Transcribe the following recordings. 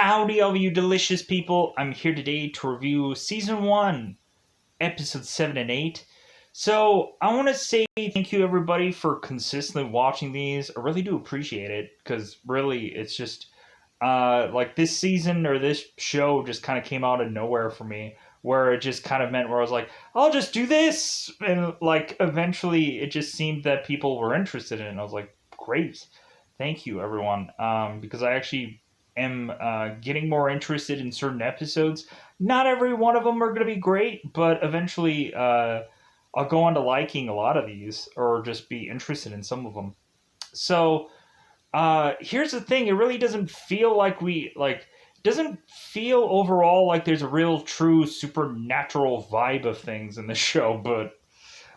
Howdy, all you delicious people. I'm here today to review Season 1, Episodes 7 and 8. So, I want to say thank you, everybody, for consistently watching these. I really do appreciate it, because really, it's just, like, this season, or this show just kind of came out of nowhere for me, where it just kind of meant where I was like, I'll just do this! And, like, eventually, it just seemed that people were interested in it, and I was like, great. Thank you, everyone, because I actually am getting more interested in certain episodes. Not every one of them are going to be great, but eventually I'll go on to liking a lot of these or just be interested in some of them. So here's the thing: it really doesn't feel like doesn't feel overall like there's a real true supernatural vibe of things in the show, but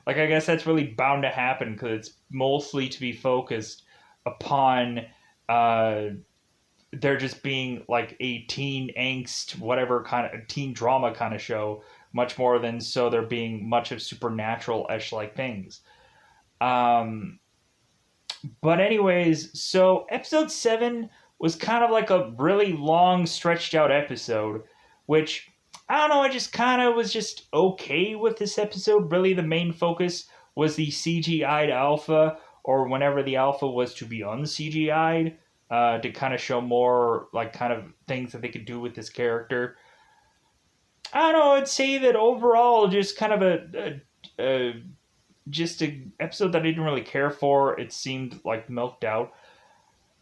like I guess that's really bound to happen because it's mostly to be focused upon uh there just being like a teen angst, whatever kind of teen drama kind of show, much more than so there being much of supernatural ish like things. Um, but anyways, so episode 7 was kind of like a really long, stretched out episode, which I don't know. I just kind of was just okay with this episode. Really, the main focus was the CGI'd alpha, or whenever the alpha was to be uncgi'd, to kind of show more like kind of things that they could do with this character. I don't know. I'd say that overall, just kind of a just an episode that I didn't really care for. It seemed like milked out.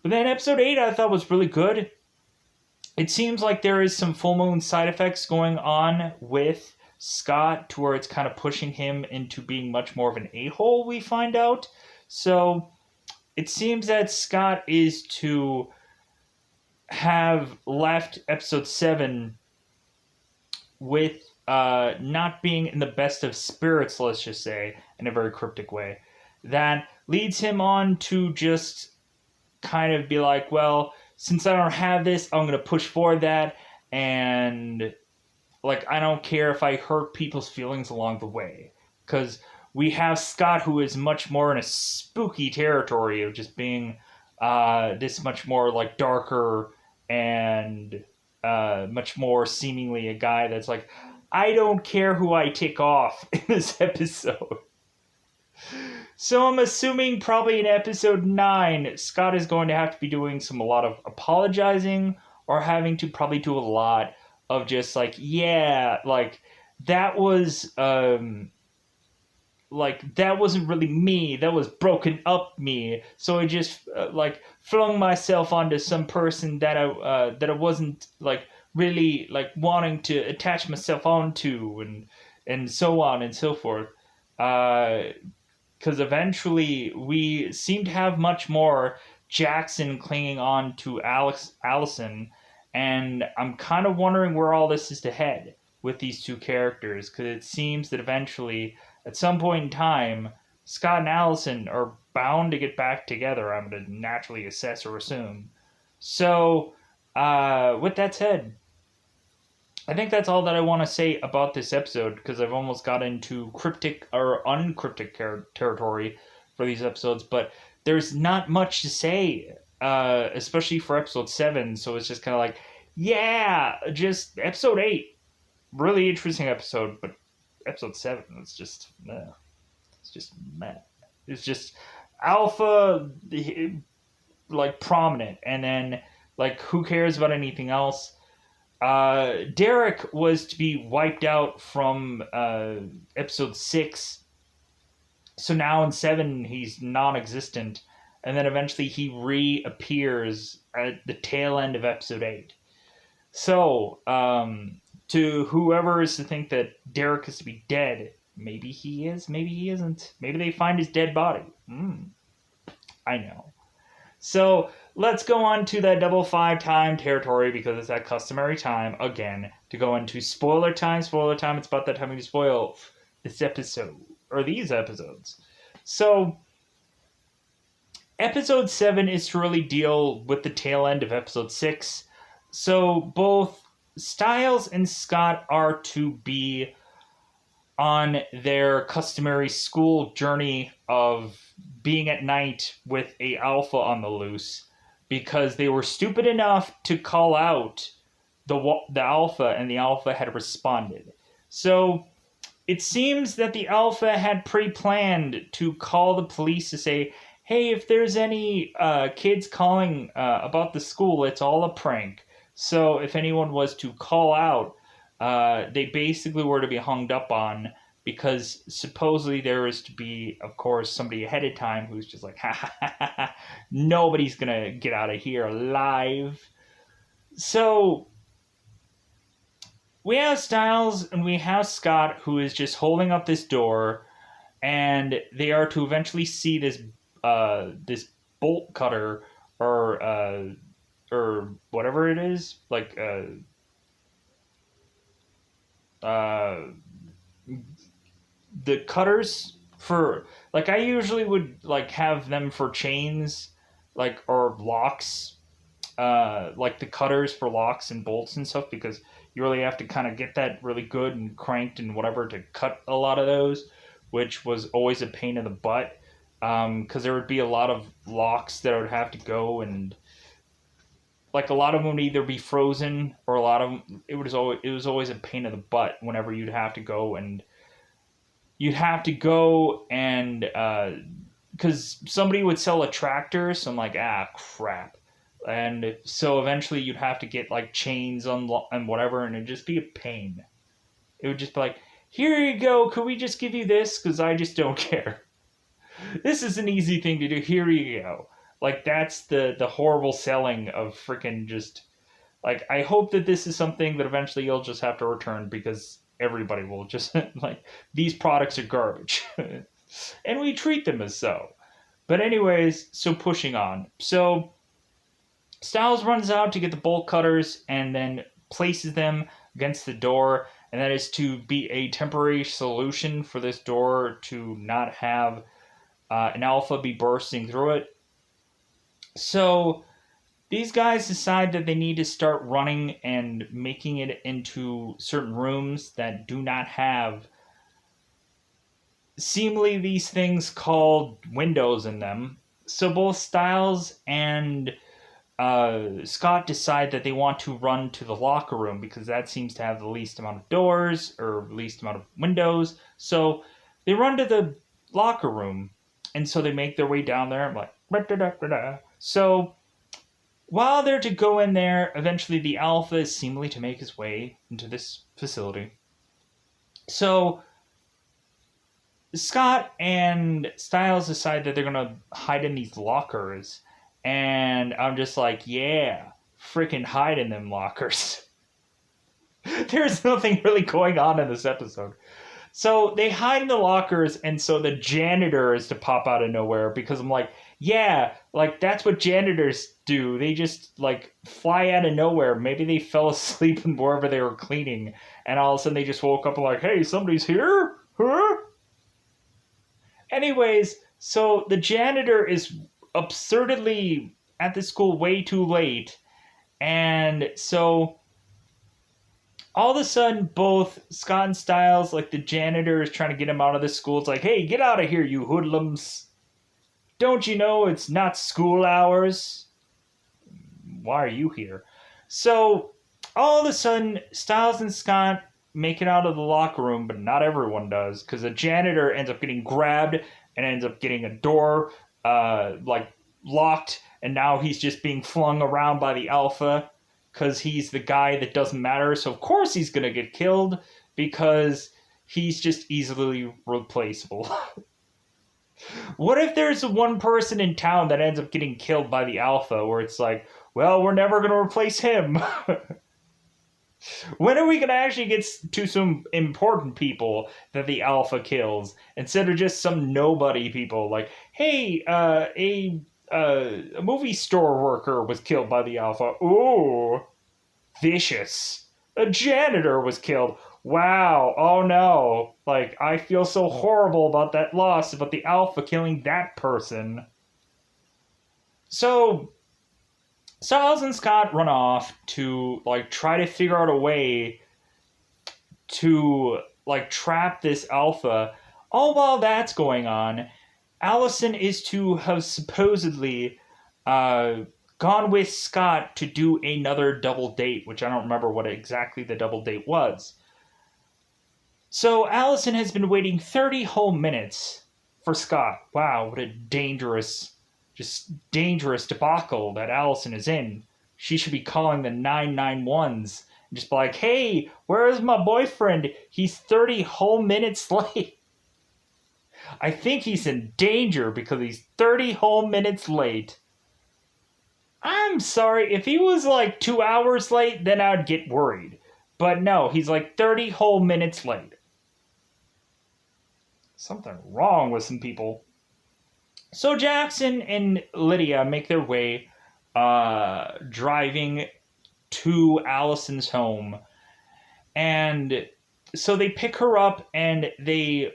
But then episode 8 I thought was really good. It seems like there is some full moon side effects going on with Scott to where it's kind of pushing him into being much more of an a-hole, we find out. So it seems that Scott is to have left episode 7 with not being in the best of spirits, let's just say, in a very cryptic way. That leads him on to just kind of be like, well, since I don't have this, I'm going to push for that, and like I don't care if I hurt people's feelings along the way. Because we have Scott, who is much more in a spooky territory of just being this much more like darker and much more seemingly a guy that's like, I don't care who I tick off in this episode. So I'm assuming probably in episode 9, Scott is going to have to be doing a lot of apologizing, or having to probably do a lot of just like, yeah, that was that wasn't really me, that was broken up me, so I just flung myself onto some person that I wasn't like really like wanting to attach myself onto, and so on and so forth, because eventually we seem to have much more Jackson clinging on to Allison, and I'm kind of wondering where all this is to head with these two characters, because it seems that eventually, at some point in time, Scott and Allison are bound to get back together, I'm going to naturally assess or assume. So, with that said, I think that's all that I want to say about this episode, because I've almost got into cryptic or uncryptic territory for these episodes, but there's not much to say, especially for episode 7, so it's just kind of like, yeah, just episode 8, really interesting episode, but episode 7, it's just meh. It's just meh. It's just alpha, like, prominent, and then, like, who cares about anything else? Derek was to be wiped out from episode 6, so now in 7 he's non-existent, and then eventually he reappears at the tail end of episode 8. So, to whoever is to think that Derek is to be dead, maybe he is, maybe he isn't. Maybe they find his dead body. I know. So, let's go on to that double 5 time territory, because it's that customary time, again, to go into spoiler time. Spoiler time, it's about that time to spoil this episode, or these episodes. So, episode 7 is to really deal with the tail end of episode 6. So, both Stiles and Scott are to be on their customary school journey of being at night with a alpha on the loose, because they were stupid enough to call out the alpha, and the alpha had responded. So it seems that the alpha had pre-planned to call the police to say, hey, if there's any kids calling about the school, it's all a prank. So if anyone was to call out, they basically were to be hung up on, because supposedly there was to be, of course, somebody ahead of time who's just like, ha ha ha ha, ha. Nobody's gonna get out of here alive. So we have Styles and we have Scott, who is just holding up this door, and they are to eventually see this bolt cutter, or whatever it is, like the cutters for, like, I usually would like have them for chains, like, or locks, like the cutters for locks and bolts and stuff, because you really have to kind of get that really good and cranked and whatever to cut a lot of those, which was always a pain in the butt, because there would be a lot of locks that would have to go, and like a lot of them would either be frozen, or a lot of them, it was always a pain in the butt whenever you'd have to go and because somebody would sell a tractor, so I'm like, crap. And so eventually you'd have to get like chains and whatever, and it'd just be a pain. It would just be like, here you go, could we just give you this? Because I just don't care. This is an easy thing to do, here you go. Like, that's the horrible selling of freaking just, like, I hope that this is something that eventually you'll just have to return, because everybody will just, like, these products are garbage. And we treat them as so. But anyways, so pushing on. So Styles runs out to get the bolt cutters and then places them against the door, and that is to be a temporary solution for this door to not have an alpha be bursting through it. So these guys decide that they need to start running and making it into certain rooms that do not have, seemingly, these things called windows in them. So both Styles and Scott decide that they want to run to the locker room, because that seems to have the least amount of doors, or least amount of windows. So they run to the locker room, and so they make their way down there. I'm like, da-da-da-da-da. So while they're to go in there, eventually the alpha is seemingly to make his way into this facility. So Scott and Styles decide that they're going to hide in these lockers. And I'm just like, yeah, freaking hide in them lockers. There's nothing really going on in this episode. So they hide in the lockers, and so the janitor is to pop out of nowhere, because I'm like, yeah, like, that's what janitors do. They just, like, fly out of nowhere. Maybe they fell asleep wherever they were cleaning, and all of a sudden they just woke up and like, hey, somebody's here? Huh? Anyways, so the janitor is absurdly at the school way too late, and so all of a sudden, both Scott and Styles, like, the janitor is trying to get him out of the school. It's like, hey, get out of here, you hoodlums. Don't you know it's not school hours? Why are you here? So all of a sudden, Styles and Scott make it out of the locker room, but not everyone does, because the janitor ends up getting grabbed and ends up getting a door, like, locked, and now he's just being flung around by the alpha, because he's the guy that doesn't matter. So of course he's going to get killed, because he's just easily replaceable. What if there's one person in town that ends up getting killed by the alpha, where it's like, well, we're never going to replace him? When are we going to actually get to some important people that the alpha kills, instead of just some nobody people? Like, hey, a movie store worker was killed by the alpha. Ooh, vicious. A janitor was killed. Wow, oh no. Like, I feel so horrible about that loss, about the alpha killing that person. So Styles and Scott run off to, like, try to figure out a way to, like, trap this alpha. All while that's going on, Allison is to have supposedly gone with Scott to do another double date, which I don't remember what exactly the double date was. So Allison has been waiting 30 whole minutes for Scott. Wow, what a dangerous debacle that Allison is in. She should be calling the 991s and just be like, hey, where is my boyfriend? He's 30 whole minutes late. I think he's in danger because he's 30 whole minutes late. I'm sorry, if he was like 2 hours late, then I'd get worried. But no, he's like 30 whole minutes late. Something wrong with some people. So Jackson and Lydia make their way driving to Allison's home. And so they pick her up and they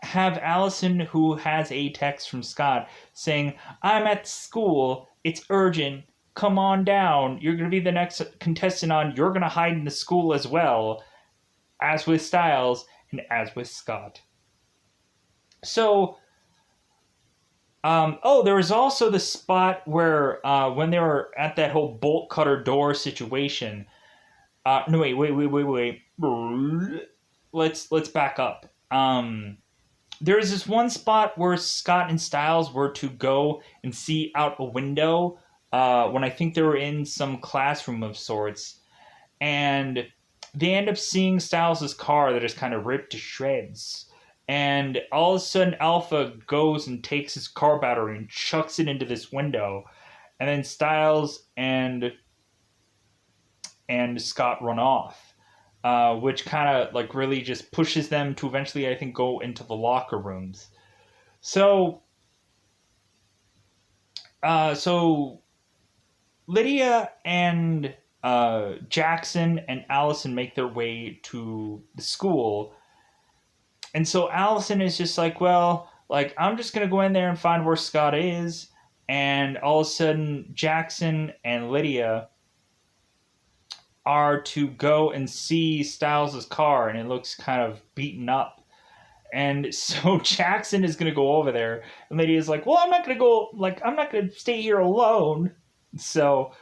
have Allison, who has a text from Scott saying, I'm at school. It's urgent. Come on down. You're going to be the next contestant on. You're going to hide in the school as well, as with Styles and as with Scott. So, there was also the spot where when they were at that whole bolt cutter door situation. No, wait. Let's back up. There is this one spot where Scott and Styles were to go and see out a window when I think they were in some classroom of sorts. And they end up seeing Styles' car that is kind of ripped to shreds. And all of a sudden, Alpha goes and takes his car battery and chucks it into this window. And then Styles and Scott run off. Which kind of like really just pushes them to eventually, I think, go into the locker rooms. So Lydia and Jackson and Allison make their way to the school. And so Allison is just like, well, like, I'm just going to go in there and find where Scott is. And all of a sudden, Jackson and Lydia are to go and see Styles' car, and it looks kind of beaten up. And so Jackson is going to go over there, and Lydia's like, well, I'm not going to stay here alone. So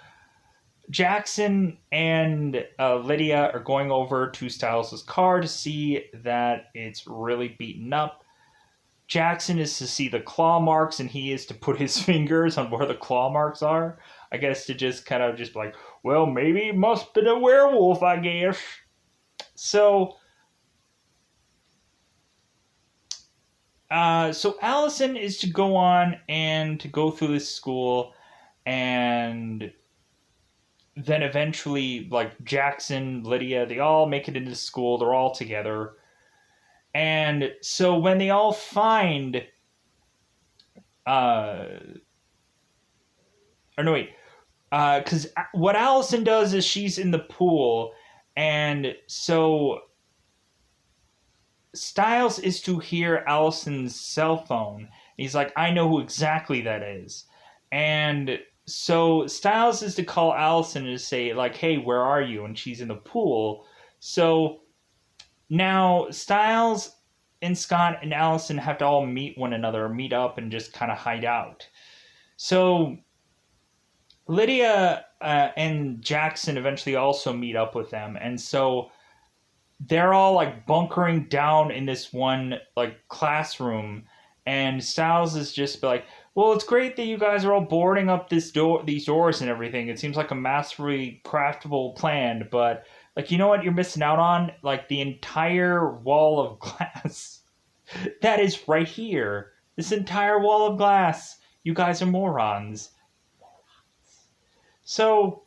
Jackson and Lydia are going over to Styles' car to see that it's really beaten up. Jackson is to see the claw marks, and he is to put his fingers on where the claw marks are. I guess to just kind of just like, well, maybe it must have been a werewolf, I guess. So Allison is to go on and to go through this school, and then eventually, like, Jackson, Lydia, they all make it into school. They're all together. And so when they all find... because what Allison does is she's in the pool, and so Styles is to hear Allison's cell phone. He's like, I know who exactly that is. And so Styles is to call Allison and say, like, hey, where are you? And she's in the pool. So now Styles and Scott and Allison have to all meet up and just kind of hide out. So Lydia and Jackson eventually also meet up with them. And so they're all like bunkering down in this one like classroom. And Styles is just like, well, it's great that you guys are all boarding up these doors and everything. It seems like a masterfully craftable plan, but like, you know what you're missing out on? Like the entire wall of glass that is right here. This entire wall of glass. You guys are morons. So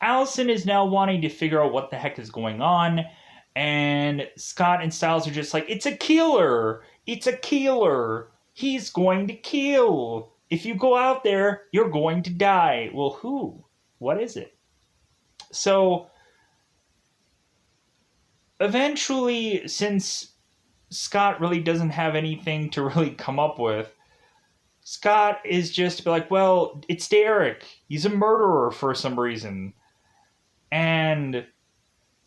Allison is now wanting to figure out what the heck is going on. And Scott and Styles are just like, it's a killer. It's a killer. He's going to kill. If you go out there, you're going to die. Well, who? What is it? So eventually, since Scott really doesn't have anything to really come up with, Scott is just like, well, it's Derek. He's a murderer for some reason. And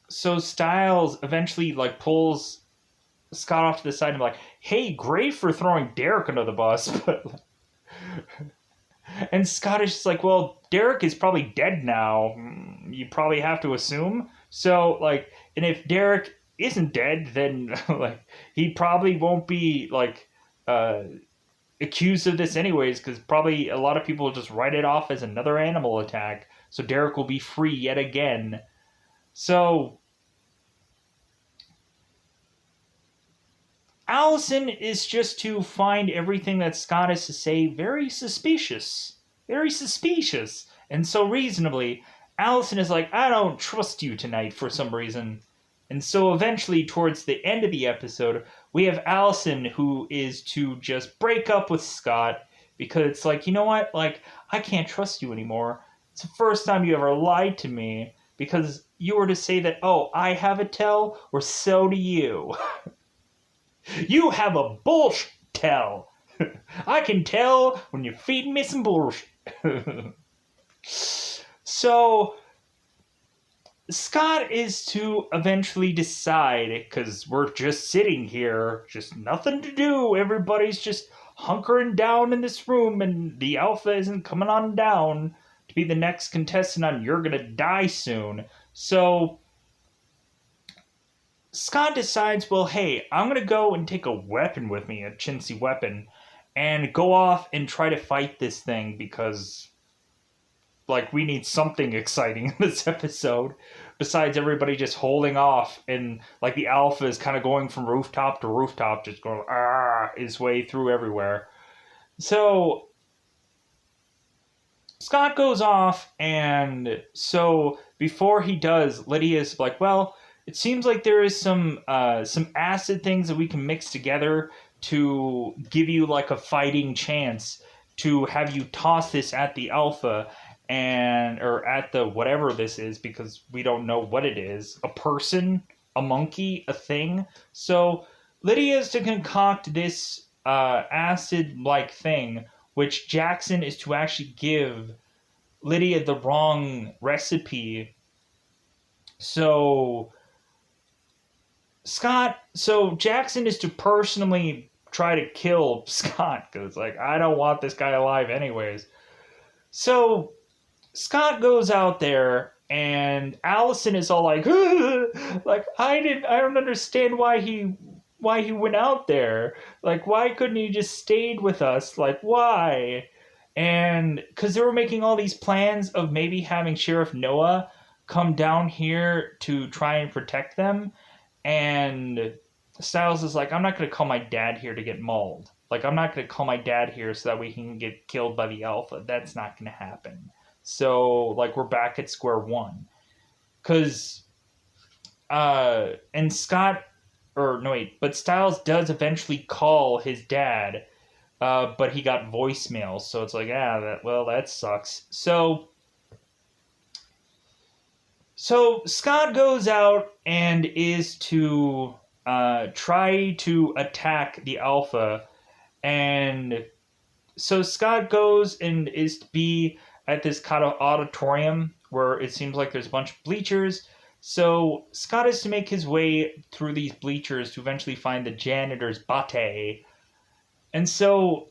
so Styles eventually like pulls Scott off to the side and be like, "Hey, great for throwing Derek under the bus," but and Scott is just like, "Well, Derek is probably dead now. You probably have to assume." So like, and if Derek isn't dead, then like he probably won't be like uh accused of this anyways, because probably a lot of people will just write it off as another animal attack. So Derek will be free yet again. So Allison is just to find everything that Scott has to say very suspicious. Very suspicious. And so reasonably, Allison is like, I don't trust you tonight for some reason. And so eventually, towards the end of the episode, we have Allison who is to just break up with Scott because it's like, you know what? Like, I can't trust you anymore. It's the first time you ever lied to me because you were to say that, oh, I have a tell, or so do you. You have a bullshit tell. I can tell when you're feeding me some bullshit. So Scott is to eventually decide, because we're just sitting here, just nothing to do. Everybody's just hunkering down in this room, and the alpha isn't coming on down to be the next contestant on You're Gonna Die Soon. So Scott decides, well, hey, I'm going to go and take a weapon with me, a chintzy weapon, and go off and try to fight this thing because, like, we need something exciting in this episode besides everybody just holding off and, like, the alpha is kind of going from rooftop to rooftop, just going, his way through everywhere. So Scott goes off, and so before he does, Lydia's like, well, it seems like there is some acid things that we can mix together to give you like a fighting chance to have you toss this at the alpha and or at the whatever this is, because we don't know what it is, a person, a monkey, a thing. So Lydia is to concoct this acid like thing, which Jackson is to actually give Lydia the wrong recipe. So Jackson is to personally try to kill Scott because, like, I don't want this guy alive anyways. So Scott goes out there, and Allison is all like, like, I don't understand why he went out there. Like, why couldn't he just stayed with us? Like, why? And because they were making all these plans of maybe having Sheriff Noah come down here to try and protect them. And Styles is like, I'm not going to call my dad here to get mauled. Like, I'm not going to call my dad here so that we can get killed by the alpha. That's not going to happen. So, like, we're back at square one. Because, and Scott, or no, wait, but Styles does eventually call his dad, but he got voicemail. So it's like, that sucks. So Scott goes out and is to try to attack the alpha, and so Scott goes and is to be at this kind of auditorium where it seems like there's a bunch of bleachers. So Scott is to make his way through these bleachers to eventually find the janitor's bate. And so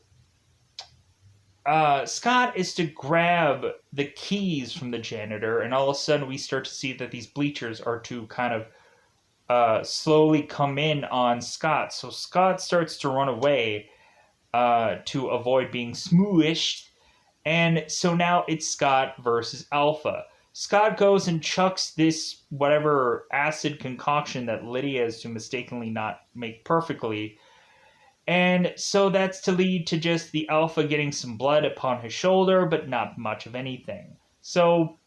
Scott is to grab the keys from the janitor, and all of a sudden we start to see that these bleachers are to kind of slowly come in on Scott. So Scott starts to run away to avoid being smooshed, and so now it's Scott versus Alpha. Scott goes and chucks this whatever acid concoction that Lydia is to mistakenly not make perfectly. And so that's to lead to just the alpha getting some blood upon his shoulder, but not much of anything. So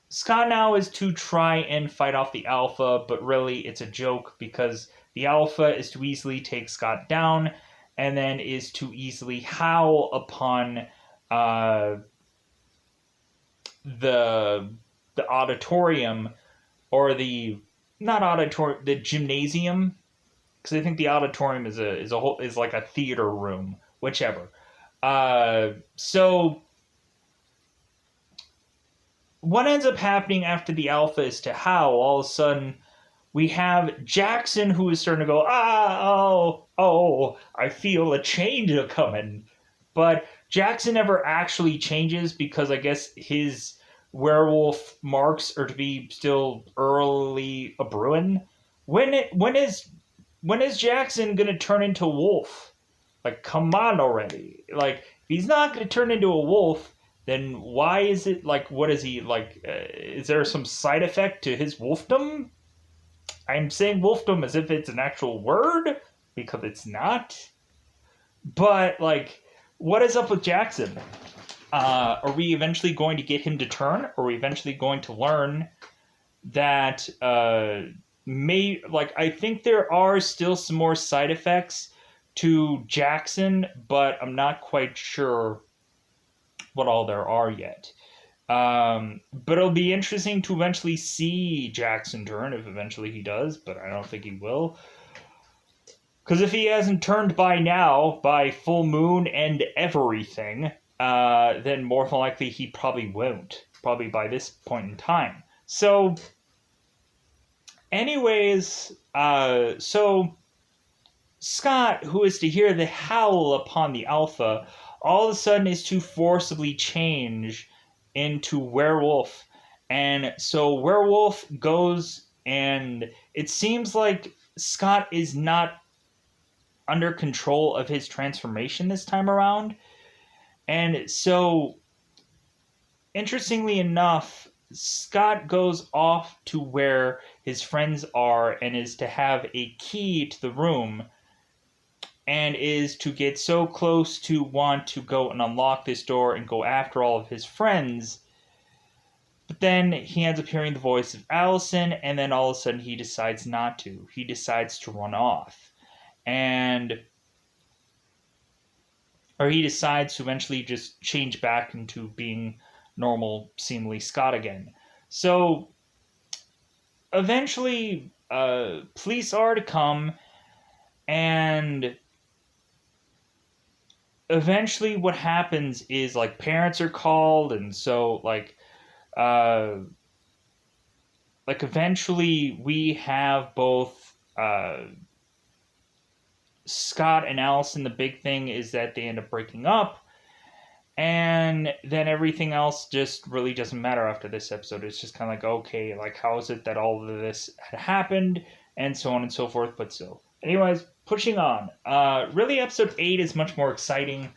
Scott now is to try and fight off the alpha, but really it's a joke because the alpha is to easily take Scott down and then is to easily howl upon the auditorium, or the gymnasium, because I think the auditorium is like a theater room, whichever. So what ends up happening after the alpha is to howl, all of a sudden we have Jackson, who is starting to go, I feel a change coming. But Jackson never actually changes because I guess his werewolf marks are to be still early a brewing. When is Jackson gonna turn into a wolf? Like, come on already! Like, if he's not gonna turn into a wolf, then why is it like? What is he like? Is there some side effect to his wolfdom? I'm saying wolfdom as if it's an actual word because it's not. But like, what is up with Jackson? Are we eventually going to get him to turn? Are we eventually going to learn that I think there are still some more side effects to Jackson, but I'm not quite sure what all there are yet. But it'll be interesting to eventually see Jackson turn, if eventually he does, but I don't think he will. Because if he hasn't turned by now, by full moon and everything, then more than likely he probably won't. Probably by this point in time. So, anyways, so Scott, who is to hear the howl upon the alpha, all of a sudden is to forcibly change into werewolf. And so werewolf goes, and it seems like Scott is not under control of his transformation this time around. And so, interestingly enough, Scott goes off to where his friends are and is to have a key to the room and is to get so close to want to go and unlock this door and go after all of his friends. But then he ends up hearing the voice of Allison, and then all of a sudden he decides not to. He decides to run off. Or he decides to eventually just change back into being normal, seemingly Scott again. So, eventually, police are to come, and eventually what happens is, like, parents are called, and so, eventually we have both, Scott and Allison. The big thing is that they end up breaking up, and then everything else just really doesn't matter after this episode. It's just kind of like, okay, like, how is it that all of this had happened, and so on and so forth. But still, anyways, pushing on. Really, episode 8 is much more exciting.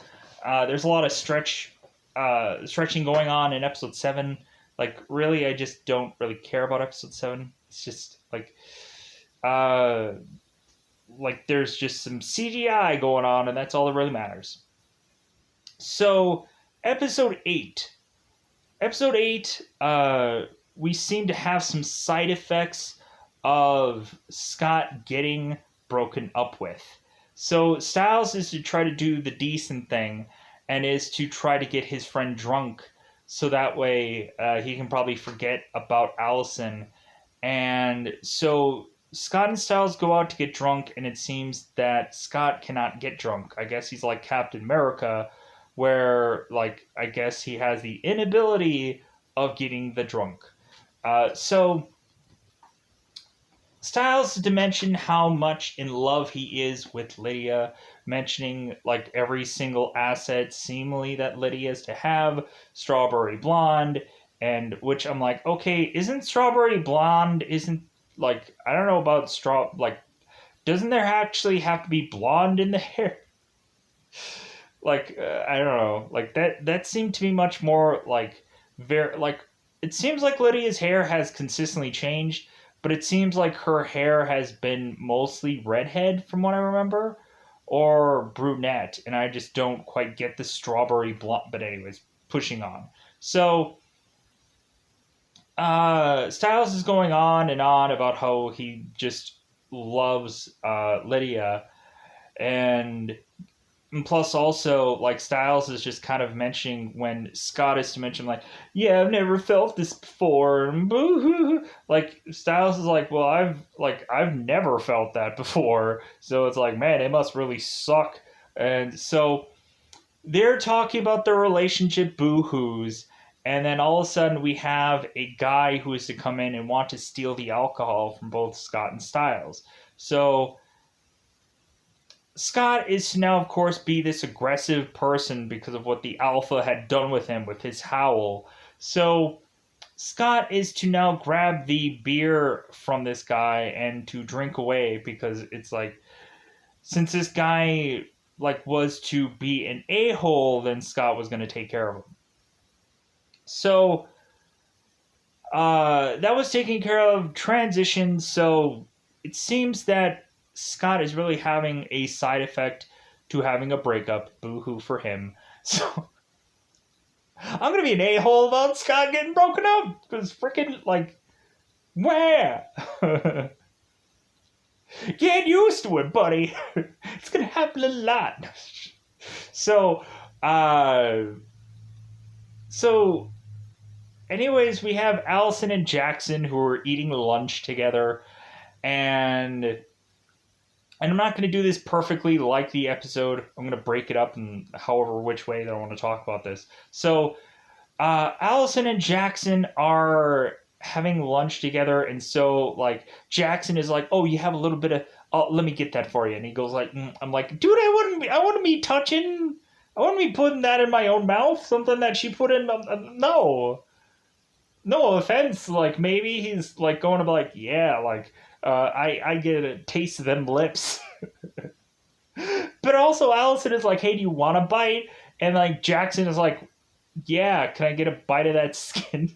There's a lot of stretching going on in episode 7. Like, really, I just don't really care about episode 7. It's just like there's just some CGI going on, and that's all that really matters. So, episode 8. Episode 8, we seem to have some side effects of Scott getting broken up with. So, Styles is to try to do the decent thing, and is to try to get his friend drunk, so that way he can probably forget about Allison. And so Scott and Styles go out to get drunk, and it seems that Scott cannot get drunk. I guess he's like Captain America, where, like, I guess he has the inability of getting the drunk. So Styles is to mention how much in love he is with Lydia, mentioning, like, every single asset seemingly that Lydia is to have, Strawberry Blonde, and which I'm like, okay, isn't Strawberry Blonde, like, I don't know about doesn't there actually have to be blonde in the hair? Like, I don't know, like, that seemed to be much more, like, very, like, it seems like Lydia's hair has consistently changed, but it seems like her hair has been mostly redhead from what I remember, or brunette, and I just don't quite get the strawberry blonde. But anyways, pushing on. So, Styles is going on and on about how he just loves Lydia, and plus also, like, Styles is just kind of mentioning when Scott is to mention, like, yeah, I've never felt this before, and boo-hoo. Like, Styles is like, well, I've never felt that before, so it's like, man, it must really suck. And so they're talking about their relationship boo-hoos, And then all of a sudden, we have a guy who is to come in and want to steal the alcohol from both Scott and Styles. So Scott is to now, of course, be this aggressive person because of what the Alpha had done with him with his howl. So Scott is to now grab the beer from this guy and to drink away because it's like, since this guy like was to be an a-hole, then Scott was going to take care of him. So that was taken care of. Transition. So it seems that Scott is really having a side effect to having a breakup. Boo-hoo for him. So I'm gonna be an a-hole about Scott getting broken up because freaking like, where? Get used to it, buddy. It's gonna happen a lot. So, so anyways, we have Allison and Jackson who are eating lunch together, and I'm not going to do this perfectly like the episode. I'm going to break it up in however which way that I want to talk about this. So, Allison and Jackson are having lunch together, and so like Jackson is like, "Oh, you have a little bit of. Oh, let me get that for you." And he goes like, "I'm like, dude, I wouldn't be touching. I wouldn't be putting that in my own mouth. Something that she put in. No." No offense, like maybe he's like going to be like, yeah, like I get a taste of them lips. But also Allison is like, hey, do you want a bite? And like Jackson is like, yeah, can I get a bite of that skin?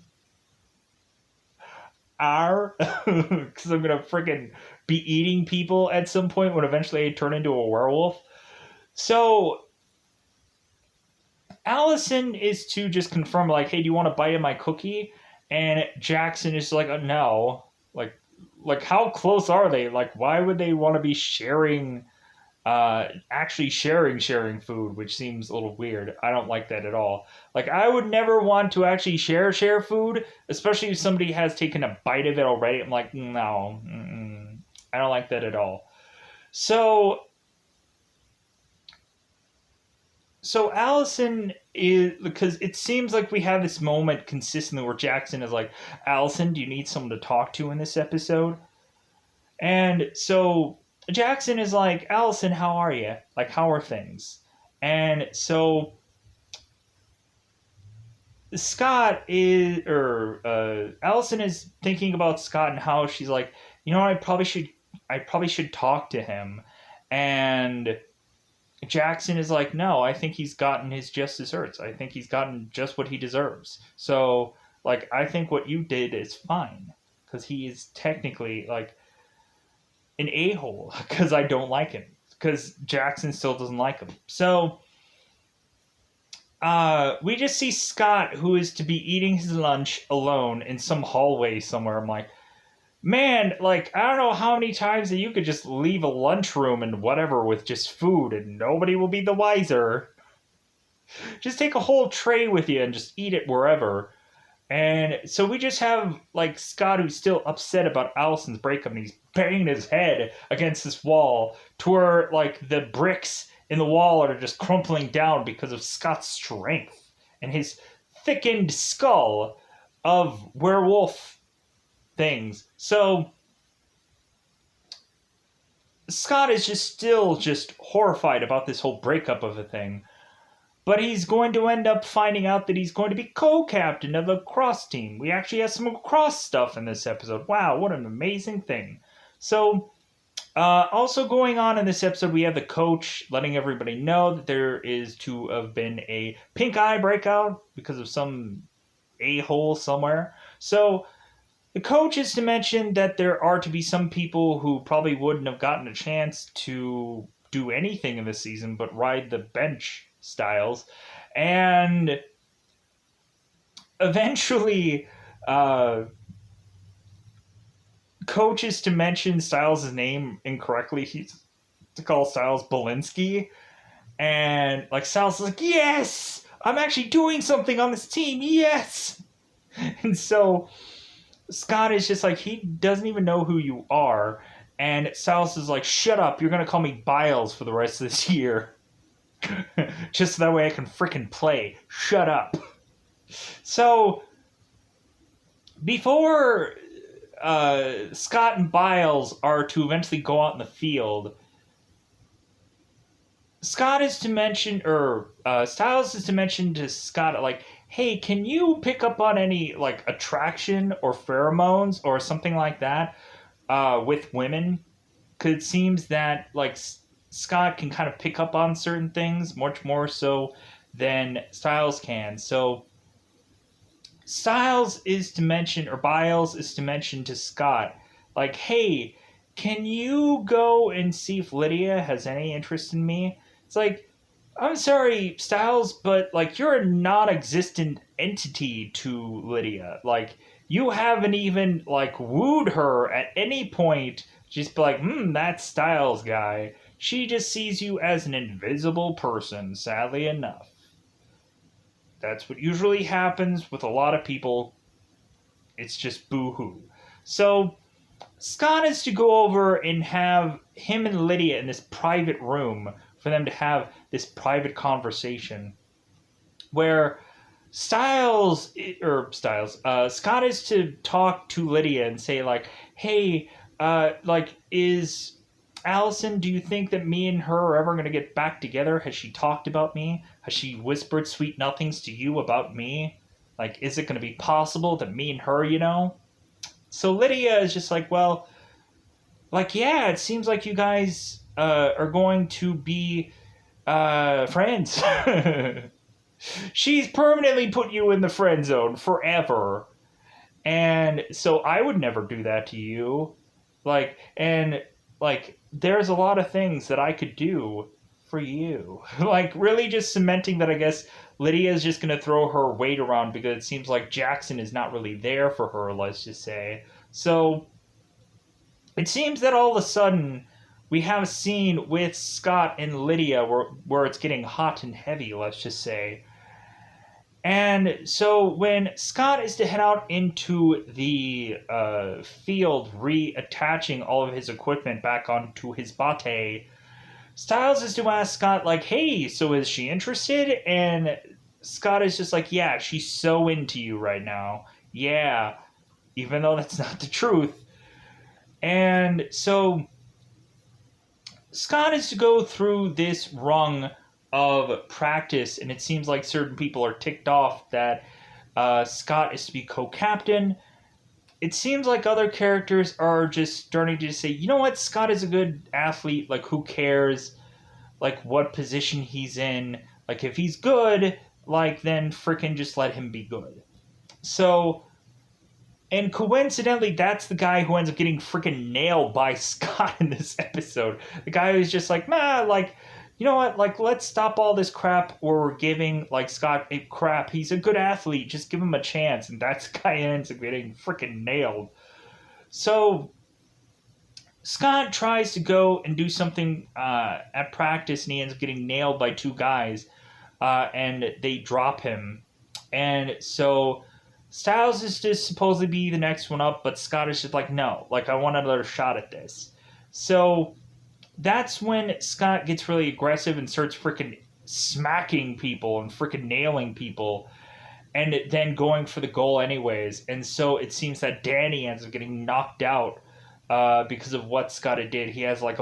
Because I'm gonna freaking be eating people at some point when eventually I turn into a werewolf. So Allison is to just confirm like, hey, do you want a bite of my cookie? And Jackson is like, no. Like how close are they? Like, why would they want to be sharing, actually sharing food, which seems a little weird. I don't like that at all. Like, I would never want to actually share food, especially if somebody has taken a bite of it already. I'm like, no, I don't like that at all. So Allison is, because it seems like we have this moment consistently where Jackson is like, Allison, do you need someone to talk to in this episode? And so Jackson is like, Allison, how are you? Like, how are things? And so Allison is thinking about Scott and how she's like, you know, I probably should talk to him. And Jackson is like, no, I think he's gotten his just desserts. I think he's gotten just what he deserves. So, like, I think what you did is fine. Because he is technically, like, an a-hole. Because I don't like him. Because Jackson still doesn't like him. So, we just see Scott, who is to be eating his lunch alone in some hallway somewhere. I'm like, man, like, I don't know how many times that you could just leave a lunchroom and whatever with just food and nobody will be the wiser. Just take a whole tray with you and just eat it wherever. And so we just have, like, Scott who's still upset about Allison's breakup and he's banging his head against this wall to where, like, the bricks in the wall are just crumpling down because of Scott's strength and his thickened skull of werewolf things. So Scott is still horrified about this whole breakup of a thing. But he's going to end up finding out that he's going to be co-captain of a cross team. We actually have some cross stuff in this episode. Wow, what an amazing thing. So, also going on in this episode, we have the coach letting everybody know that there is to have been a pink eye breakout because of some a-hole somewhere. So, the coach is to mention that there are to be some people who probably wouldn't have gotten a chance to do anything in this season but ride the bench Styles. And eventually, coach is to mention Styles' name incorrectly. He's to call Styles Belinsky. And like Styles is like, yes! I'm actually doing something on this team, yes! And so Scott is just like, he doesn't even know who you are. And Styles is like, shut up, you're going to call me Biles for the rest of this year. Just so that way I can frickin' play. Shut up. So before Scott and Biles are to eventually go out in the field, Scott is to mention, or Styles is to mention to Scott, like, hey, can you pick up on any, like, attraction or pheromones or something like that with women? Because it seems that, like, Scott can kind of pick up on certain things much more so than Styles can. So Styles is to mention, or Biles is to mention to Scott, like, hey, can you go and see if Lydia has any interest in me? It's like, I'm sorry, Styles, but, like, you're a non existent entity to Lydia. Like, you haven't even, like, wooed her at any point. Just be like, that Styles guy. She just sees you as an invisible person, sadly enough. That's what usually happens with a lot of people. It's just boo-hoo. So Scott is to go over and have him and Lydia in this private room for them to have this private conversation where Scott is to talk to Lydia and say, like, hey, like, is Allison, do you think that me and her are ever going to get back together? Has she talked about me? Has she whispered sweet nothings to you about me? Like, is it going to be possible that me and her, So Lydia is just like, well, like, yeah, it seems like you guys are going to be friends. She's permanently put you in the friend zone forever. And so I would never do that to you. Like, there's a lot of things that I could do for you. Like, really just cementing that I guess Lydia is just going to throw her weight around because it seems like Jackson is not really there for her, let's just say. So it seems that all of a sudden we have a scene with Scott and Lydia where it's getting hot and heavy, let's just say. And so when Scott is to head out into the field, reattaching all of his equipment back onto his bate, Styles is to ask Scott, like, hey, so is she interested? And Scott is just like, yeah, she's so into you right now. Yeah, even though that's not the truth. And so Scott is to go through this rung of practice, and it seems like certain people are ticked off that Scott is to be co-captain. It seems like other characters are just starting to say, you know what, Scott is a good athlete, like, who cares, like, what position he's in, like, if he's good, like, then frickin' just let him be good. So, and coincidentally, that's the guy who ends up getting freaking nailed by Scott in this episode. The guy who's just like, nah, like, you know what, like, let's stop all this crap where we're giving, like, Scott a crap. He's a good athlete. Just give him a chance. And that guy ends up getting freaking nailed. So Scott tries to go and do something at practice, and he ends up getting nailed by two guys. And they drop him. And so Styles is just supposed to be the next one up, but Scott is just like, no, like, I want another shot at this. So that's when Scott gets really aggressive and starts freaking smacking people and freaking nailing people and then going for the goal anyways. And so it seems that Danny ends up getting knocked out because of what Scott did. He has like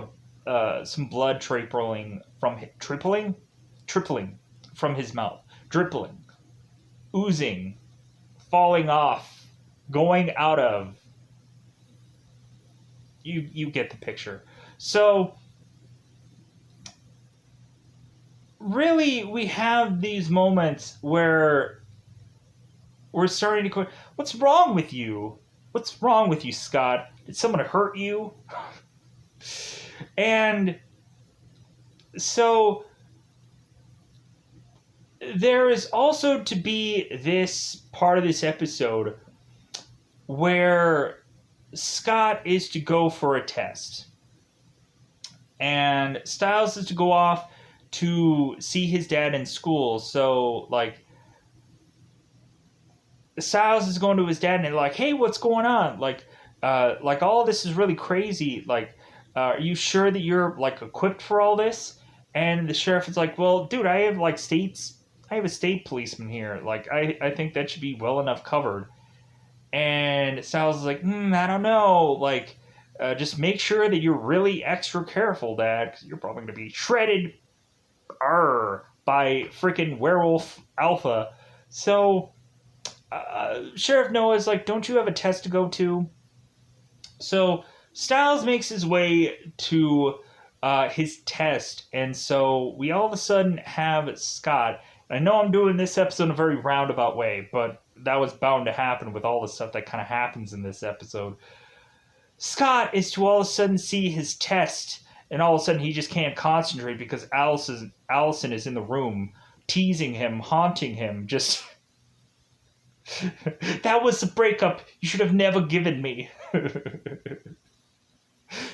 some blood tripling from his mouth, drippling, oozing, falling off, going out of. You get the picture. So really, we have these moments where we're starting to go, what's wrong with you? What's wrong with you, Scott? Did someone hurt you? And so there is also to be this part of this episode where Scott is to go for a test. And Styles is to go off to see his dad in school. So, like, Styles is going to his dad and they're like, hey, what's going on? Like, all this is really crazy. Like, are you sure that you're, like, equipped for all this? And the sheriff is like, well, dude, I have, like, states I have a state policeman here. Like, I think that should be well enough covered. And Styles is like, I don't know. Like, just make sure that you're really extra careful, Dad, because you're probably going to be shredded by freaking Werewolf Alpha. So, Sheriff Noah's like, don't you have a test to go to? So, Styles makes his way to his test, and so we all of a sudden have Scott. I know I'm doing this episode in a very roundabout way, but that was bound to happen with all the stuff that kind of happens in this episode. Scott is to all of a sudden see his test, and all of a sudden he just can't concentrate because Allison is in the room, teasing him, haunting him, just... That was the breakup you should have never given me.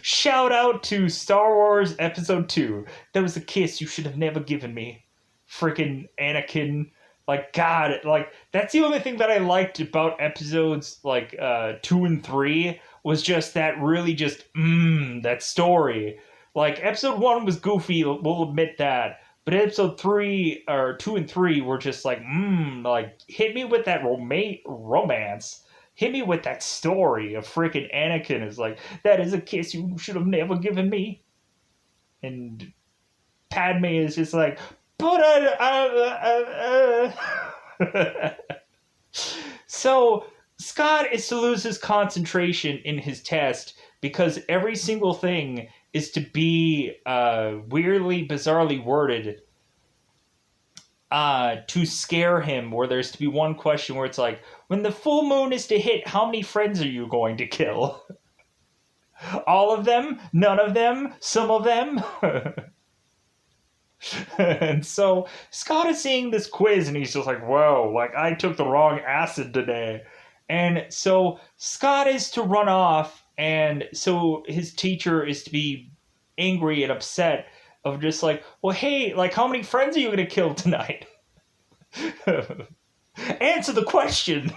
Shout out to Star Wars Episode 2. That was a kiss you should have never given me. Freaking Anakin. Like, God, like, that's the only thing that I liked about episodes, like, 2 and 3, was just that really just, that story. Like, episode 1 was goofy, we'll admit that. But episode 3, or 2 and 3 were just like, like, hit me with that romance. Hit me with that story of freaking Anakin is like, that is a kiss you should have never given me. And Padme is just like, So, Scott is to lose his concentration in his test because every single thing is to be weirdly, bizarrely worded to scare him, where there's to be one question where it's like, when the full moon is to hit, how many friends are you going to kill? All of them? None of them? Some of them? And so Scott is seeing this quiz and he's just like, whoa, like I took the wrong acid today. And so Scott is to run off, and so his teacher is to be angry and upset of just like, well, hey, like how many friends are you going to kill tonight? Answer the question.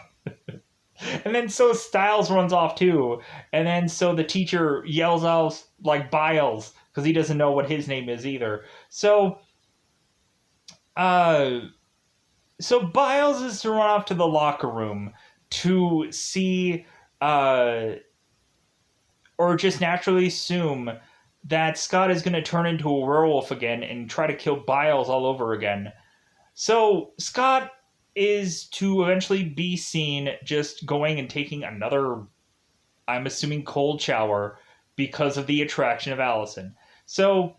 And then so Styles runs off too. And then so the teacher yells out like Biles, because he doesn't know what his name is either. So Biles is to run off to the locker room to see, or just naturally assume that Scott is going to turn into a werewolf again and try to kill Biles all over again. So Scott is to eventually be seen just going and taking another, I'm assuming, cold shower because of the attraction of Allison. So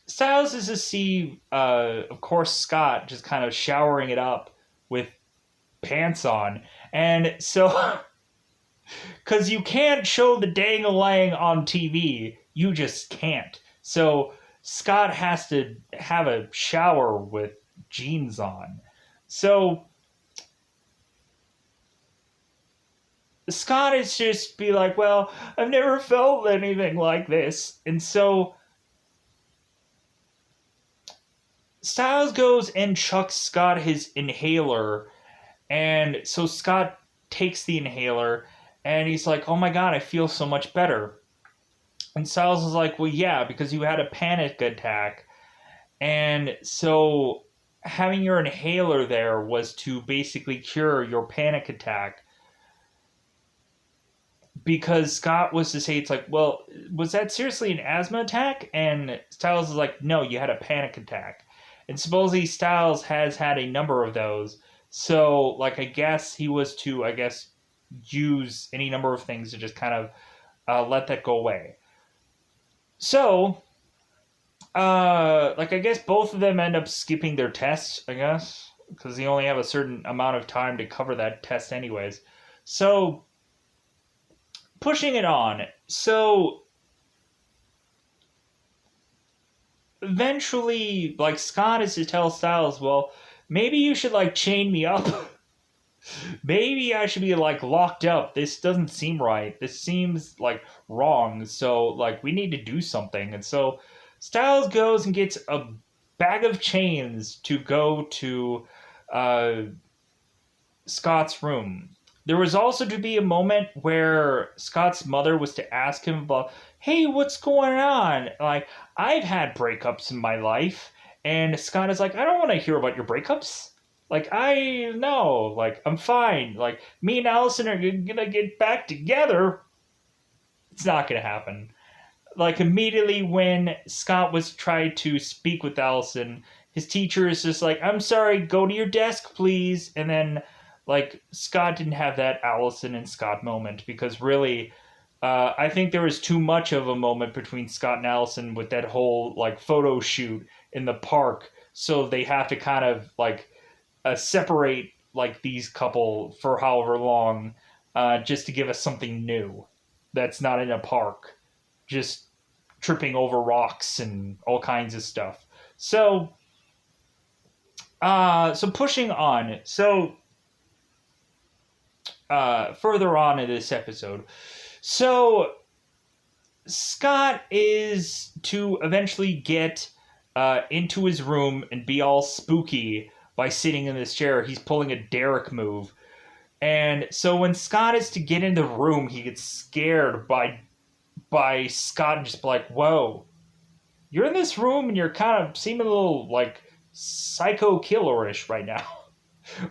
Styles is to see, of course, Scott just kind of showering it up with pants on. And so, because you can't show the dang-a-lang on TV, you just can't. So Scott has to have a shower with jeans on. So Scott is just be like, well, I've never felt anything like this. And so Styles goes and chucks Scott his inhaler. And so Scott takes the inhaler and he's like, oh my God, I feel so much better. And Styles is like, well, yeah, because you had a panic attack. And so having your inhaler there was to basically cure your panic attack. Because Scott was to say, it's like, well, was that seriously an asthma attack? And Styles is like, no, you had a panic attack. And supposedly Styles has had a number of those. So, like, I guess he was to, use any number of things to just kind of let that go away. So, I guess both of them end up skipping their tests, I guess. Because they only have a certain amount of time to cover that test anyways. So, pushing it on. So, eventually, Scott is to tell Styles, well, maybe you should, chain me up. Maybe I should be, locked up. This doesn't seem right. This seems, wrong. So, we need to do something. And so, Styles goes and gets a bag of chains to go to Scott's room. There was also to be a moment where Scott's mother was to ask him about, hey, what's going on? I've had breakups in my life. And Scott is like, I don't want to hear about your breakups. Like, I know, like, I'm fine. Like, me and Allison are gonna get back together. It's not gonna happen. Like, immediately when Scott was trying to speak with Allison, his teacher is just like, I'm sorry, go to your desk, please. And then, like, Scott didn't have that Allison and Scott moment because really, I think there was too much of a moment between Scott and Allison with that whole, like, photo shoot in the park. So they have to kind of, like, separate, like, these couple for however long just to give us something new that's not in a park. Just tripping over rocks and all kinds of stuff. So, so pushing on. So, further on in this episode. So, Scott is to eventually get into his room and be all spooky by sitting in this chair. He's pulling a Derek move. And so when Scott is to get in the room, he gets scared by Scott and just be like, whoa, you're in this room and you're kind of seeming a little like psycho killerish right now.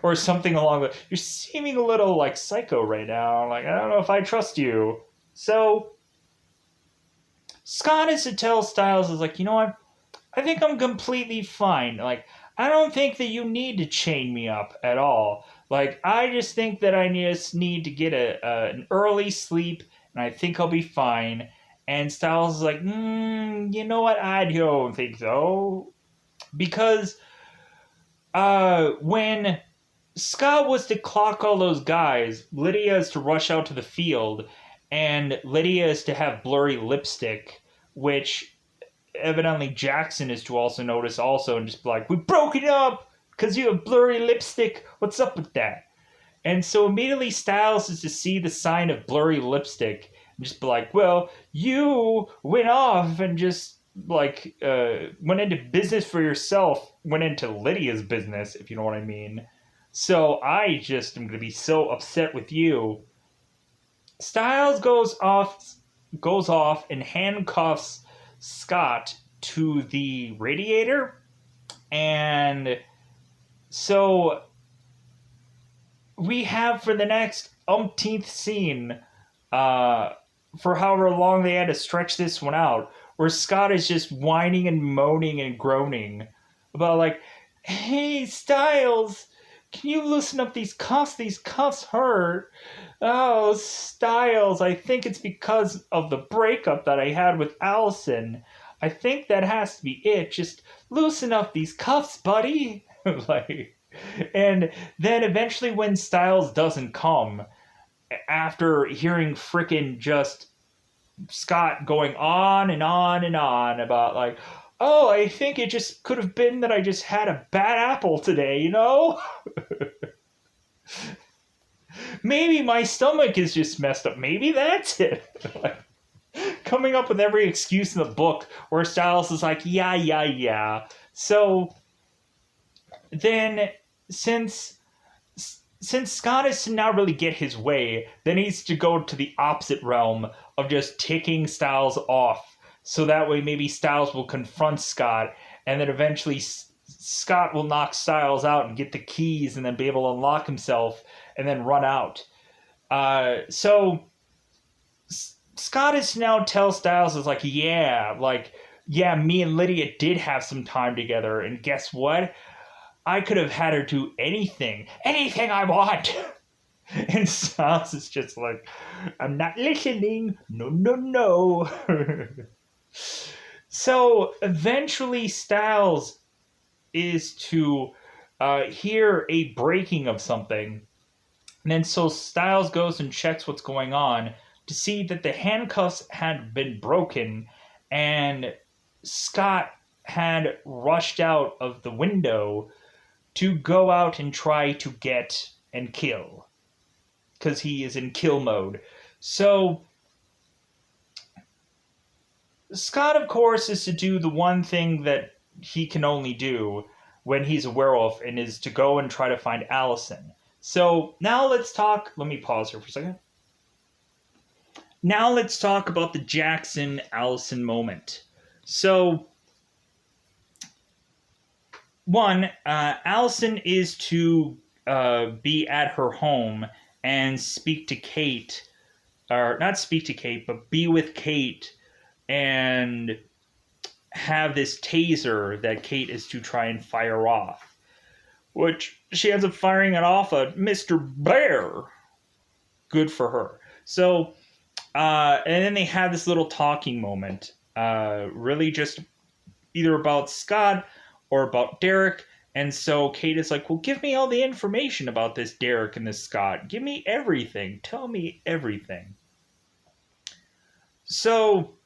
Or something along the, you're seeming a little like psycho right now. Like, I don't know if I trust you. So Scott is to tell Styles is like, you know what? I think I'm completely fine. Like, I don't think that you need to chain me up at all. Like, I just think that I just need to get an early sleep, and I think I'll be fine. And Styles is like, you know what? I don't think so. Because when Scott was to clock all those guys, Lydia is to rush out to the field, and Lydia is to have blurry lipstick, which evidently Jackson is to also notice also and just be like, we broke it up because you have blurry lipstick. What's up with that? And so immediately Styles is to see the sign of blurry lipstick and just be like, well, you went off and just like went into business for yourself, went into Lydia's business, if you know what I mean. So I just am going to be so upset with you. Styles goes off and handcuffs Scott to the radiator, and so we have for the next umpteenth scene, for however long they had to stretch this one out, where Scott is just whining and moaning and groaning about like, hey Styles, can you loosen up these cuffs? These cuffs hurt. Oh, Styles, I think it's because of the breakup that I had with Allison. I think that has to be it. Just loosen up these cuffs, buddy. Like, and then eventually when Styles doesn't come, after hearing frickin' just Scott going on and on and on about like, oh, I think it just could have been that I just had a bad apple today, you know? Maybe my stomach is just messed up. Maybe that's it. Like, coming up with every excuse in the book where Styles is like, yeah. So then since Scott is to now really get his way, then he's to go to the opposite realm of just taking Styles off. So that way maybe Styles will confront Scott, and then eventually Scott will knock Styles out and get the keys and then be able to unlock himself and then run out. So Scott is to now tell Styles is like, yeah, me and Lydia did have some time together, and guess what? I could have had her do anything I want. And Styles is just like, I'm not listening. No. So eventually Styles is to hear a breaking of something. And then so Styles goes and checks what's going on to see that the handcuffs had been broken and Scott had rushed out of the window to go out and try to get and kill, because he is in kill mode. So Scott, of course, is to do the one thing that he can only do when he's a werewolf, and is to go and try to find Allison. So now let's talk. Let me pause here for a second. Now let's talk about the Jackson-Allison moment. So Allison is to be at her home and speak to Kate, or not speak to Kate, but be with Kate and have this taser that Kate is to try and fire off, which she ends up firing it off at Mr. Bear. Good for her. So, and then they have this little talking moment, really just either about Scott or about Derek. And so Kate is like, well, give me all the information about this Derek and this Scott. Give me everything. Tell me everything. So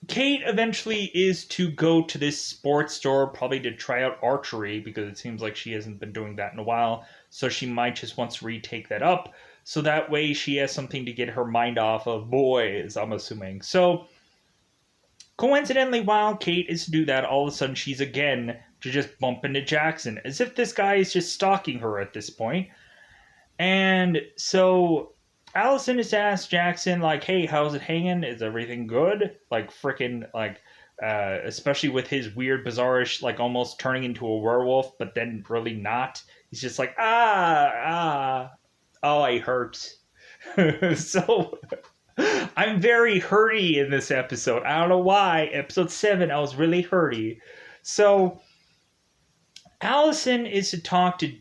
Kate eventually is to go to this sports store, probably to try out archery, because it seems like she hasn't been doing that in a while. So she might just want to retake that up. So that way she has something to get her mind off of boys, I'm assuming. So coincidentally, while Kate is to do that, all of a sudden she's again to just bump into Jackson, as if this guy is just stalking her at this point. And so Allison is to ask Jackson, like, hey, how's it hanging? Is everything good? Like, freaking, like, especially with his weird, bizarrish, like, almost turning into a werewolf, but then really not. He's just like, oh, I hurt. So I'm very hurty in this episode. I don't know why. Episode 7, I was really hurty. So Allison is to talk to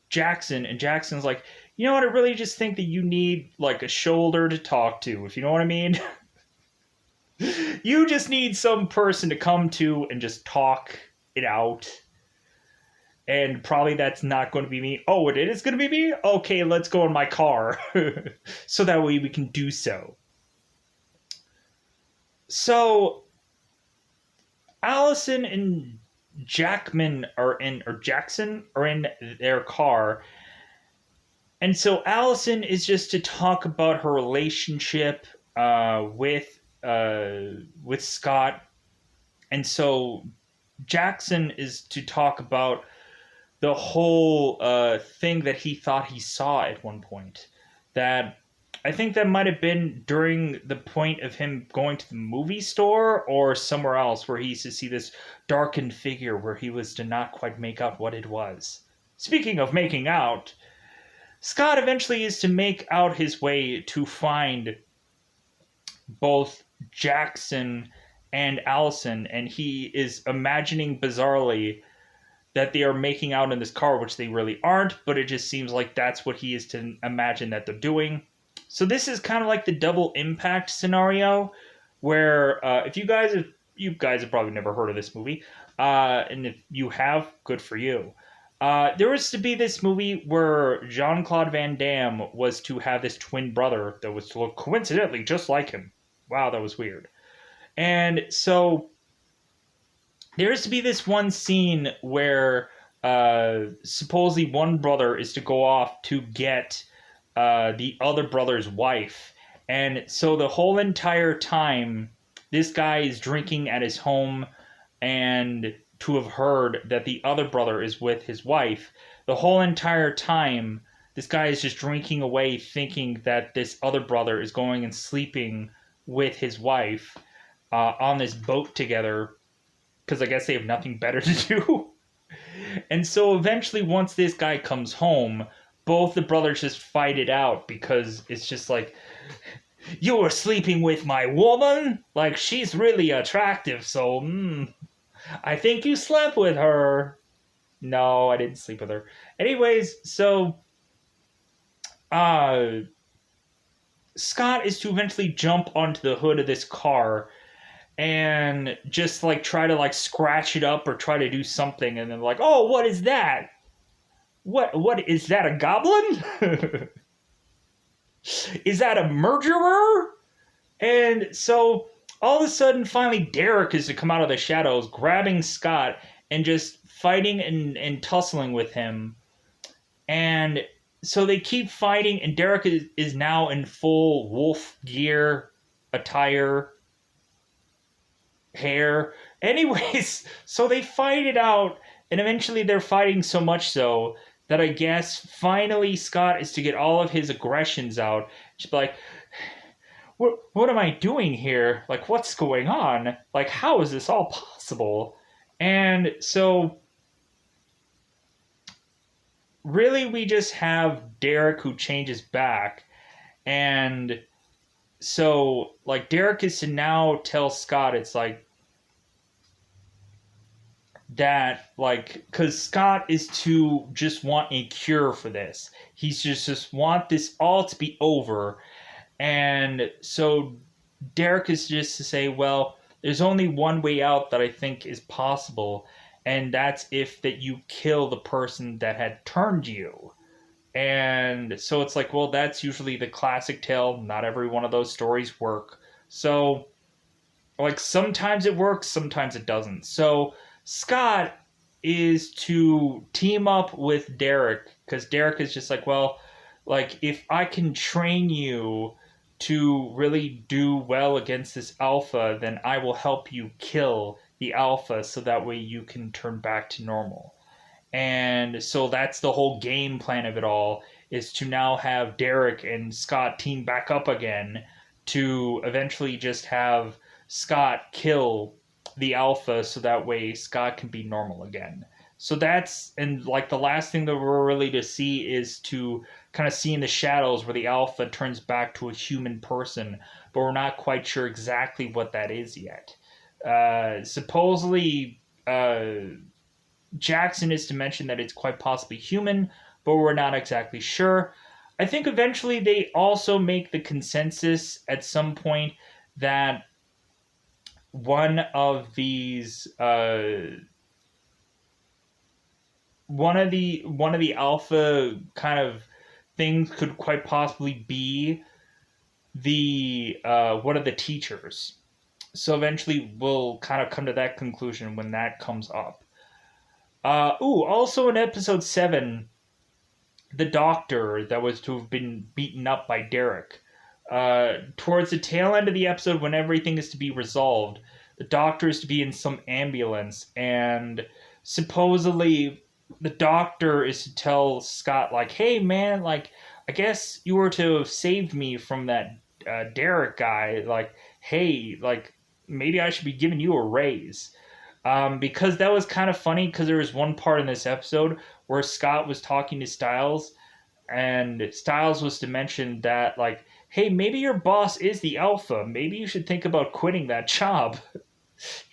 Jackson, and Jackson's like, you know what, I really just think that you need, like, a shoulder to talk to, if you know what I mean. You just need some person to come to and just talk it out. And probably that's not going to be me. Oh, it is going to be me? Okay, let's go in my car. So that way we can do so. So Allison and Jackson are in their car. And so Allison is just to talk about her relationship with Scott. And so Jackson is to talk about the whole thing that he thought he saw at one point. That I think that might have been during the point of him going to the movie store or somewhere else where he used to see this darkened figure where he was to not quite make out what it was. Speaking of making out, Scott eventually is to make out his way to find both Jackson and Allison, and he is imagining bizarrely that they are making out in this car, which they really aren't, but it just seems like that's what he is to imagine that they're doing. So this is kind of like the double impact scenario, where if you guys have probably never heard of this movie, and if you have, good for you. There was to be this movie where Jean-Claude Van Damme was to have this twin brother that was to look coincidentally just like him. Wow, that was weird. And so there is to be this one scene where supposedly one brother is to go off to get the other brother's wife. And so the whole entire time, this guy is drinking at his home and to have heard that the other brother is with his wife. The whole entire time, this guy is just drinking away thinking that this other brother is going and sleeping with his wife on this boat together, because I guess they have nothing better to do. And so eventually, once this guy comes home, both the brothers just fight it out, because it's just like, you were sleeping with my woman? Like, she's really attractive, so, I think you slept with her. No, I didn't sleep with her. Anyways, so Scott is to eventually jump onto the hood of this car and just like try to like scratch it up or try to do something, and then like, oh, what is that? What is that, a goblin? Is that a murderer? And so all of a sudden, finally, Derek is to come out of the shadows, grabbing Scott and just fighting and tussling with him. And so they keep fighting, and Derek is now in full wolf gear, attire, hair. Anyways, so they fight it out, and eventually they're fighting so much so that I guess finally Scott is to get all of his aggressions out. Just be like, what am I doing here? Like, what's going on? Like, how is this all possible? And so, really, we just have Derek who changes back. And so, like, Derek is to now tell Scott, it's like, that like because Scott is to just want a cure for this. He's just want this all to be over. And so Derek is just to say, well, there's only one way out that I think is possible, and that's if that you kill the person that had turned you. And so it's like, well, that's usually the classic tale. Not every one of those stories work. So like sometimes it works, sometimes it doesn't. So Scott is to team up with Derek because Derek is just like, well, like if I can train you to really do well against this alpha, then I will help you kill the alpha so that way you can turn back to normal. And so that's the whole game plan of it all, is to now have Derek and Scott team back up again to eventually just have Scott kill the alpha so that way Scott can be normal again. So that's, and like the last thing that we're really to see is to kind of see in the shadows where the alpha turns back to a human person, but we're not quite sure exactly what that is yet. Supposedly, Jackson is to mention that it's quite possibly human, but we're not exactly sure. I think eventually they also make the consensus at some point that one of these one of the alpha kind of things could quite possibly be the one of the teachers. So eventually we'll kind of come to that conclusion when that comes up. Also in episode 7, the doctor that was to have been beaten up by Derek. Towards the tail end of the episode, when everything is to be resolved, the doctor is to be in some ambulance, and supposedly the doctor is to tell Scott, like, hey man, like, I guess you were to have saved me from that Derek guy. Like, hey, like, maybe I should be giving you a raise. Because that was kind of funny because there was one part in this episode where Scott was talking to Styles, and Styles was to mention that, like, hey, maybe your boss is the alpha. Maybe you should think about quitting that job.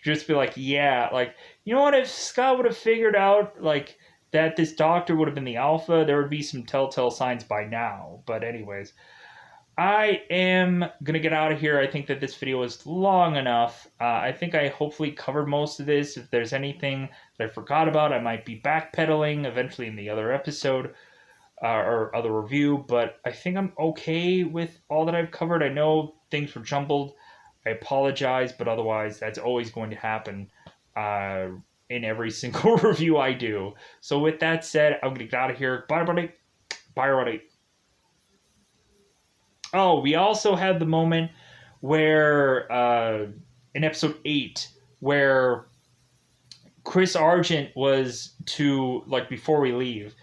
Just be like, yeah, like, you know what? If Scott would have figured out, like, that this doctor would have been the alpha, there would be some telltale signs by now. But, anyways, I am going to get out of here. I think that this video is long enough. I think I hopefully covered most of this. If there's anything that I forgot about, I might be backpedaling eventually in the other episode or other review. But I think I'm okay with all that I've covered. I know things were jumbled. I apologize, but otherwise that's always going to happen in every single review I do. So with that said, I'm going to get out of here. Bye, everybody. Bye, everybody. Oh, we also had the moment where in episode 8 where Chris Argent was to, like, before we leave,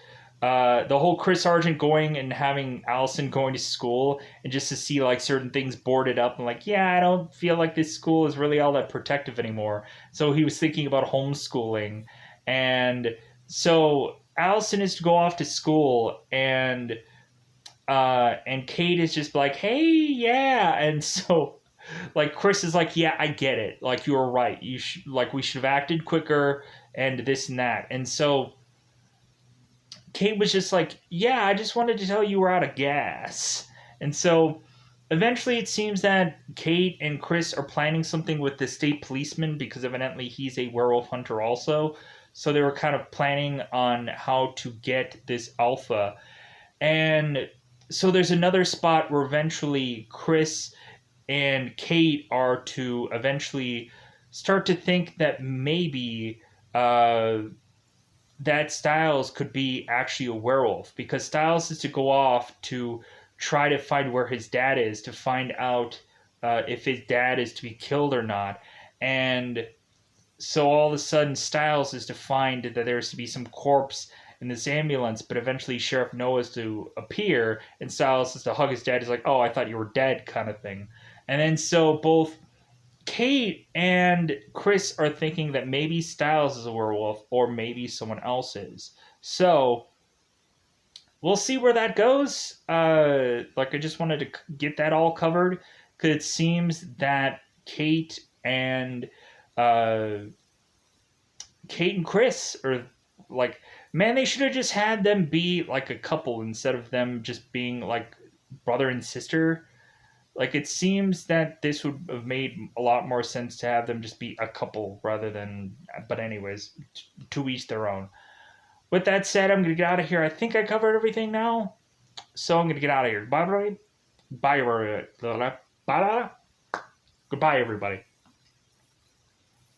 the whole Chris Argent going and having Allison going to school and just to see like certain things boarded up and like, yeah, I don't feel like this school is really all that protective anymore. So he was thinking about homeschooling. And so Allison is to go off to school, and Kate is just like, hey, yeah. And so, like, Chris is like, yeah, I get it. Like, you were right. We should have acted quicker and this and that. And so Kate was just like, yeah, I just wanted to tell you we're out of gas. And so eventually it seems that Kate and Chris are planning something with the state policeman because evidently he's a werewolf hunter also. So they were kind of planning on how to get this alpha. And so there's another spot where eventually Chris and Kate are to eventually start to think that maybe that Styles could be actually a werewolf, because Styles is to go off to try to find where his dad is, to find out if his dad is to be killed or not. And so all of a sudden Styles is to find that there's to be some corpse in this ambulance, but eventually Sheriff Noah's to appear, and Styles is to hug his dad. He's like, oh, I thought you were dead, kind of thing. And then so both Kate and Chris are thinking that maybe Styles is a werewolf or maybe someone else is. So we'll see where that goes. Like I just wanted to get that all covered because it seems that uh, Kate and Chris are like, man, they should have just had them be like a couple instead of them just being like brother and sister. Like it seems that this would have made a lot more sense to have them just be a couple rather than. But anyways, to each their own. With that said, I'm gonna get out of here. I think I covered everything now, so I'm gonna get out of here. Bye, bye, bye, bye, bye. Goodbye, everybody.